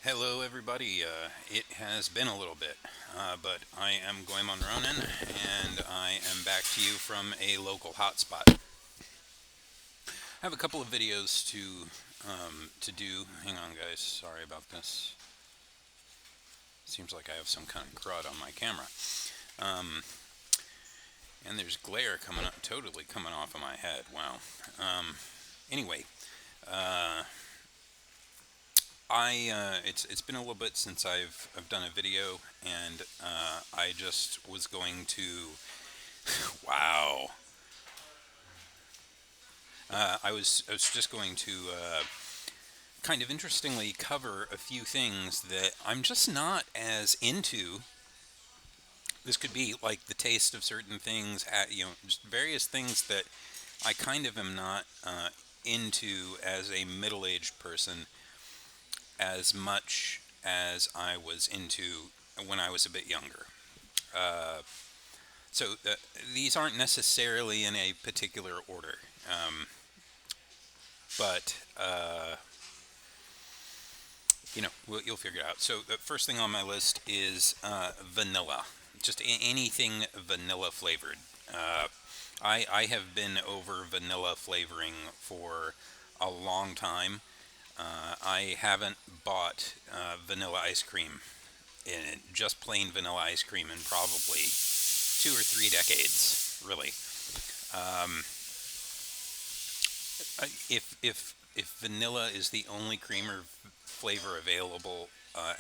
Hello, everybody. It has been a little bit, but I am Goemon Ronan, and I am back to you from a local hotspot. I have a couple of videos to do. Hang on, guys. Sorry about this. Seems like I have some kind of crud on my camera, um, and there's glare coming up, totally coming off of my head. Wow. Anyway, uh, it's been a little bit since I've done a video, and I just was going to. Wow. I was just going to kind of interestingly cover a few things that I'm just not as into. This could be like the taste of certain things, just various things that I kind of am not into as a middle-aged person as much as I was into when I was a bit younger. Uh, so these aren't necessarily in a particular order, but you'll figure it out. So the first thing on my list is vanilla, just anything vanilla flavored. Uh, I have been over vanilla flavoring for a long time. I haven't bought vanilla ice cream, just plain vanilla ice cream, in probably 2 or 3 decades, really. Um, if vanilla is the only creamer flavor available,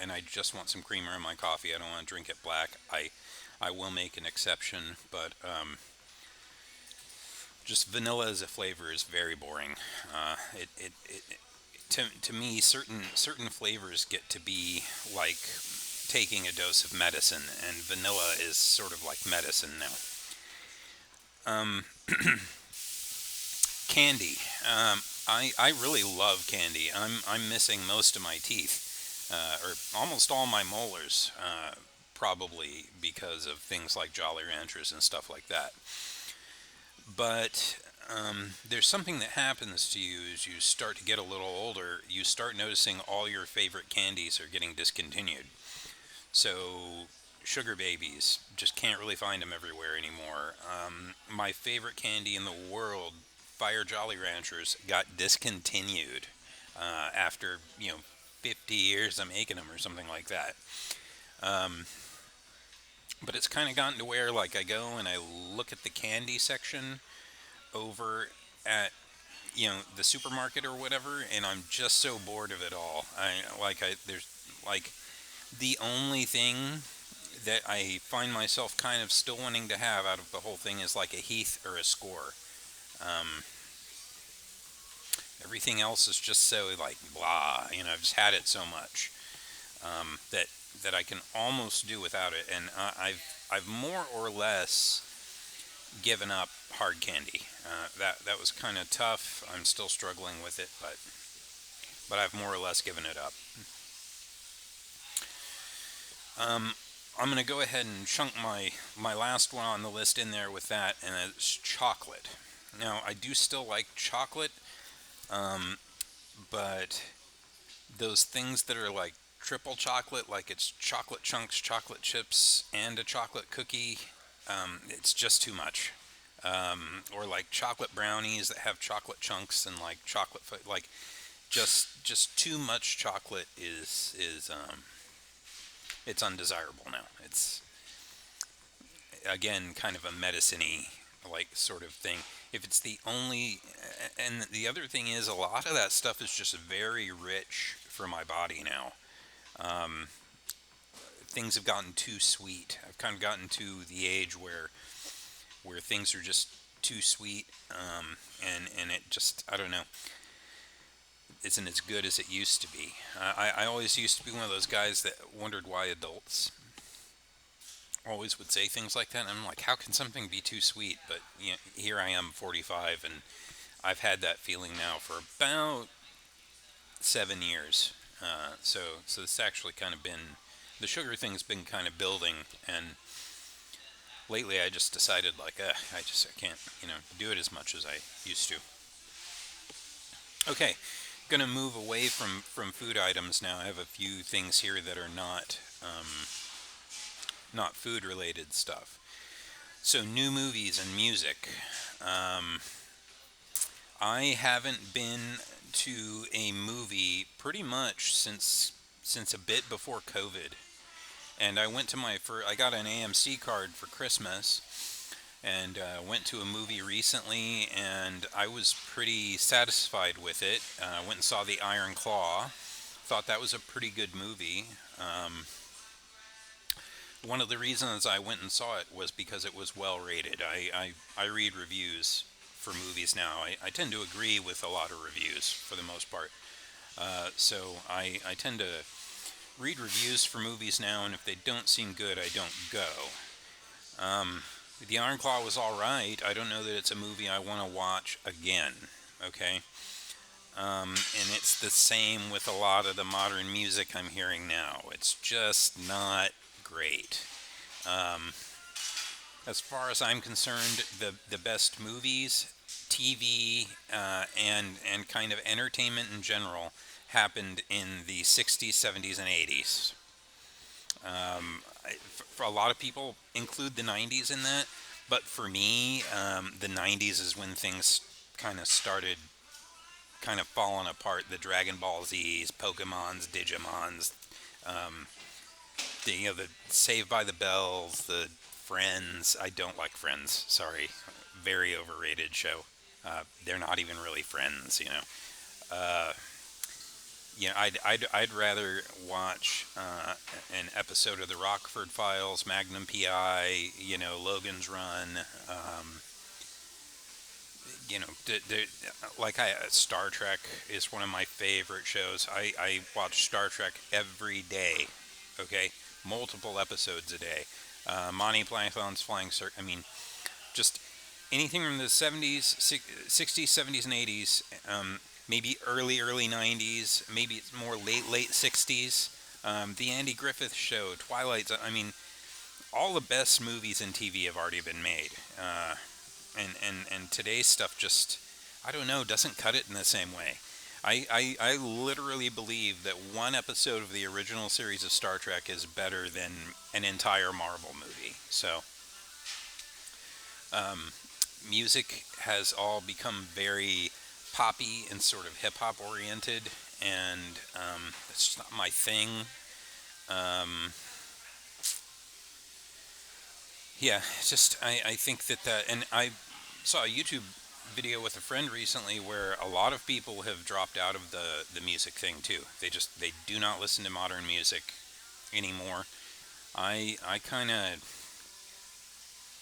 and I just want some creamer in my coffee, I don't want to drink it black. I will make an exception, but just vanilla as a flavor is very boring. To me, certain flavors get to be like taking a dose of medicine, and vanilla is sort of like medicine now. Um, Candy. I really love candy. I'm missing most of my teeth, or almost all my molars, probably because of things like Jolly Ranchers and stuff like that. But there's something that happens to you as you start to get a little older. You start noticing all your favorite candies are getting discontinued. So sugar babies, just can't really find them everywhere anymore. My favorite candy in the world, Fire Jolly Ranchers, got discontinued after 50 years of making them or something like that. Um, but it's kind of gotten to where, like, I go and I look at the candy section over at the supermarket or whatever, and I'm just so bored of it all. I there's like the only thing that I find myself kind of still wanting to have out of the whole thing is like a Heath or a Score. Um, Everything else is just so like blah. I've just had it so much that I can almost do without it, and I've more or less given up hard candy. That was kind of tough. I'm still struggling with it, but I've more or less given it up. Um, I'm going to go ahead and chunk my last one on the list in there with that, and it's chocolate. Now, I do still like chocolate, um, but those things that are like triple chocolate, like it's chocolate chunks, chocolate chips, and a chocolate cookie, it's just too much. Or like chocolate brownies that have chocolate chunks and like chocolate, like just too much chocolate is it's undesirable now. It's again kind of a medicine-y like sort of thing. If it's the only, and the other thing is a lot of that stuff is just very rich for my body now. Um, Things have gotten too sweet. I've kind of gotten to the age where things are just too sweet, and it just, I don't know, isn't as good as it used to be. I always used to be one of those guys that wondered why adults always would say things like that. And I'm like, how can something be too sweet? But here I am, 45, and I've had that feeling now for about 7 years. So it's actually kind of been, the sugar thing's been kind of building, and lately I just decided like, I can't do it as much as I used to. Okay, gonna move away from food items now. I have a few things here that are not food related stuff. So new movies and music. Um, I haven't been to a movie pretty much since a bit before COVID. And I went to I got an AMC card for Christmas, and went to a movie recently, and I was pretty satisfied with it. Went and saw The Iron Claw. Thought that was a pretty good movie. Um, One of the reasons I went and saw it was because it was well rated. I read reviews for movies now. I tend to agree with a lot of reviews for the most part. So I tend to read reviews for movies now, and if they don't seem good, I don't go. Um, the Iron Claw was all right. I don't know that it's a movie I want to watch again. Okay, and it's the same with a lot of the modern music I'm hearing now. It's just not great. Um, as far as I'm concerned, the best movies, TV, and kind of entertainment in general happened in the 60s, 70s, and 80s. For a lot of people, include the 90s in that, but for me, the 90s is when things kind of started kind of falling apart. The Dragon Ball Z's, Pokemon's, Digimon's, um, the Saved by the Bells, the Friends. I don't like Friends. Sorry, very overrated show. They're not even really friends. Uh, I'd rather watch an episode of The Rockford Files, Magnum PI, Logan's Run. You know, Star Trek is one of my favorite shows. I watch Star Trek every day. Okay, multiple episodes a day. Monty Python's Flying Circus. I mean, just anything from the 70s, 60s, 70s, and 80s. Maybe early 90s. Maybe it's more late 60s. The Andy Griffith Show, Twilight Zone. I mean, all the best movies in TV have already been made. And today's stuff just, I don't know, doesn't cut it in the same way. I literally believe that one episode of the original series of Star Trek is better than an entire Marvel movie. So, um, music has all become very poppy and sort of hip hop oriented, and it's just not my thing. Um, yeah, it's just I think and I saw a YouTube video with a friend recently where a lot of people have dropped out of the music thing too. They do not listen to modern music anymore. I kind of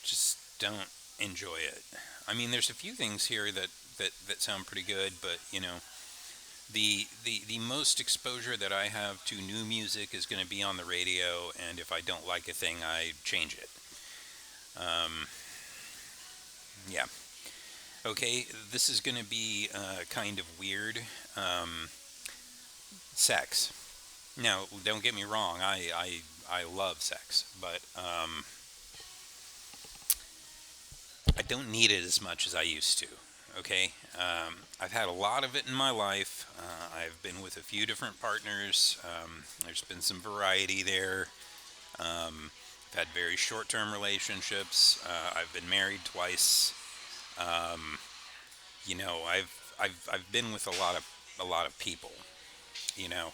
just don't enjoy it. I mean, there's a few things here that sound pretty good, but the most exposure that I have to new music is going to be on the radio, and if I don't like a thing, I change it. Um, yeah. Okay, this is going to be kind of weird. Um, Sex. Now, don't get me wrong. I love sex, but I don't need it as much as I used to. Okay, I've had a lot of it in my life. I've been with a few different partners. There's been some variety there. I've had very short-term relationships. I've been married twice. Um, I've been with a lot of people. You know,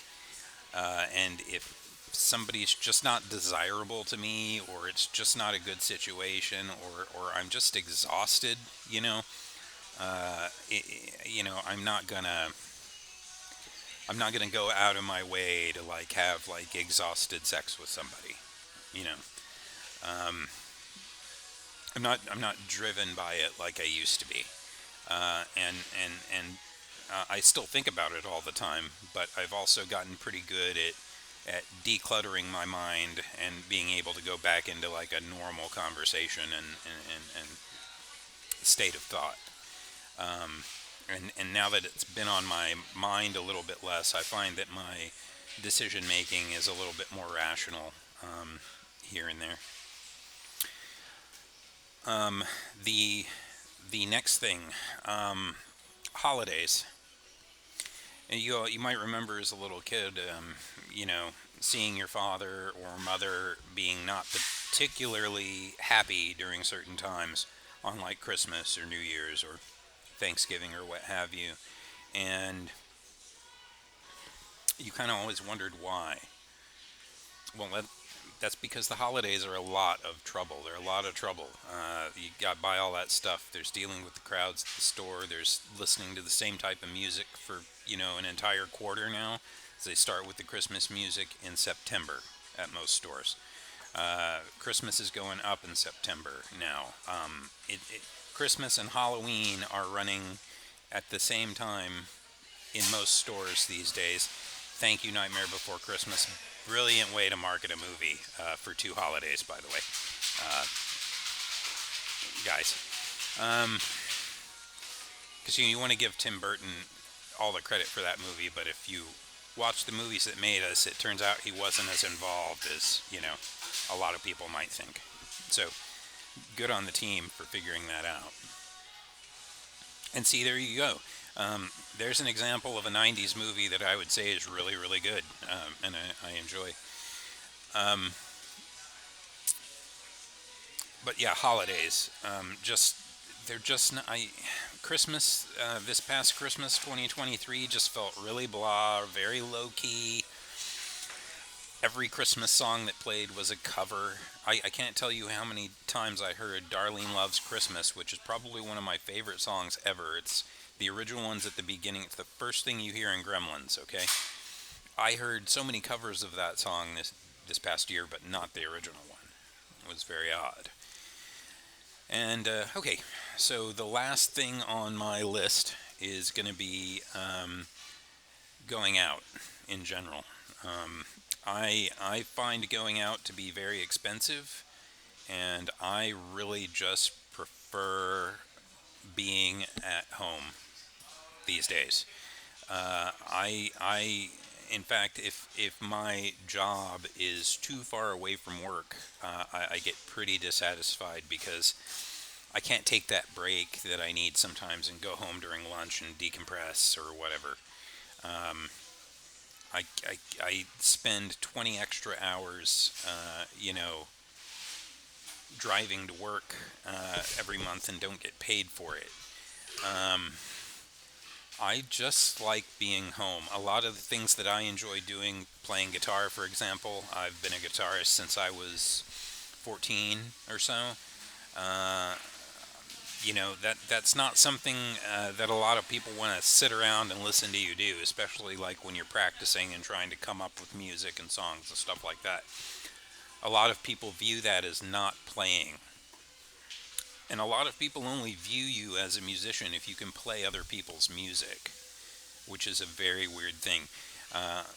and if somebody's just not desirable to me, or it's just not a good situation, or I'm just exhausted, I'm not gonna go out of my way to like have like exhausted sex with somebody. You know, um, I'm not driven by it like I used to be, and I still think about it all the time. But I've also gotten pretty good at decluttering my mind and being able to go back into like a normal conversation and state of thought. Um, and now that it's been on my mind a little bit less, I find that my decision making is a little bit more rational, here and there. Um, the the next thing, holidays. And you might remember as a little kid, you know, seeing your father or mother being not particularly happy during certain times, on like Christmas or New Year's or Thanksgiving or what have you, and you kind of always wondered why. Well, that's because the holidays are a lot of trouble. They're a lot of trouble. You got to buy all that stuff. There's dealing with the crowds at the store. There's listening to the same type of music for, an entire quarter now. So they start with the Christmas music in September at most stores. Christmas is going up in September now. Christmas and Halloween are running at the same time in most stores these days. Thank you, Nightmare Before Christmas. Brilliant way to market a movie for two holidays, by the way, uh, guys. Because you want to give Tim Burton all the credit for that movie, but if you watch the movies that made us, it turns out he wasn't as involved as a lot of people might think. So good on the team for figuring that out. And see, there you go. There's an example of a 90s movie that I would say is really, really good, and I enjoy. Um, but yeah, holidays. They're just not, Christmas. This past Christmas, 2023, just felt really blah, very low key. Every Christmas song that played was a cover. I can't tell you how many times I heard Darlene Loves Christmas, which is probably one of my favorite songs ever. It's the original ones at the beginning. It's the first thing you hear in Gremlins, okay? I heard so many covers of that song this past year, but not the original one. It was very odd. And, okay, so the last thing on my list is going to be going out in general. I find going out to be very expensive, and I really just prefer being at home these days. In fact, if my job is too far away from work, I get pretty dissatisfied because I can't take that break that I need sometimes and go home during lunch and decompress or whatever. Um, I spend 20 extra hours, driving to work every month and don't get paid for it. Um, I just like being home. A lot of the things that I enjoy doing, playing guitar, for example, I've been a guitarist since I was 14 or so. Uh, that's not something that a lot of people want to sit around and listen to you do, especially like when you're practicing and trying to come up with music and songs and stuff like that. A lot of people view that as not playing. And a lot of people only view you as a musician if you can play other people's music, which is a very weird thing.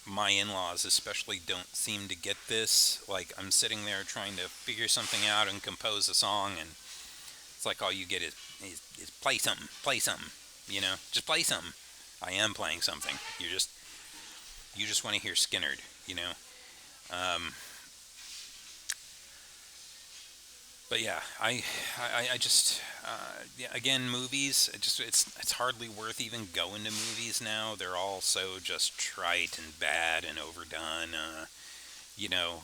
My in laws, especially, don't seem to get this. Like, I'm sitting there trying to figure something out and compose a song, and it's like all you get is play something, just play something. I am playing something. You just want to hear Skinnerd, you know. Um, but yeah, I just yeah, again, movies. It's hardly worth even going to movies now. They're all so just trite and bad and overdone. You know,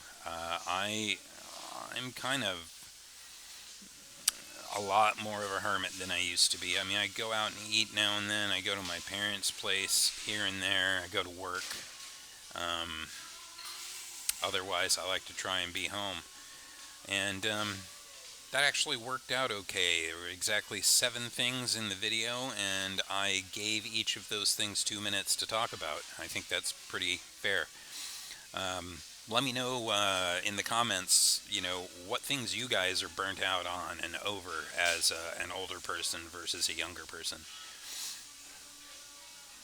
I'm kind of a lot more of a hermit than I used to be. I mean, I go out and eat now and then. I go to my parents' place here and there. I go to work. Um, Otherwise, I like to try and be home. And that actually worked out okay. There were exactly 7 things in the video, and I gave each of those things 2 minutes to talk about. I think that's pretty fair. Let me know in the comments, what things you guys are burnt out on and over as an older person versus a younger person.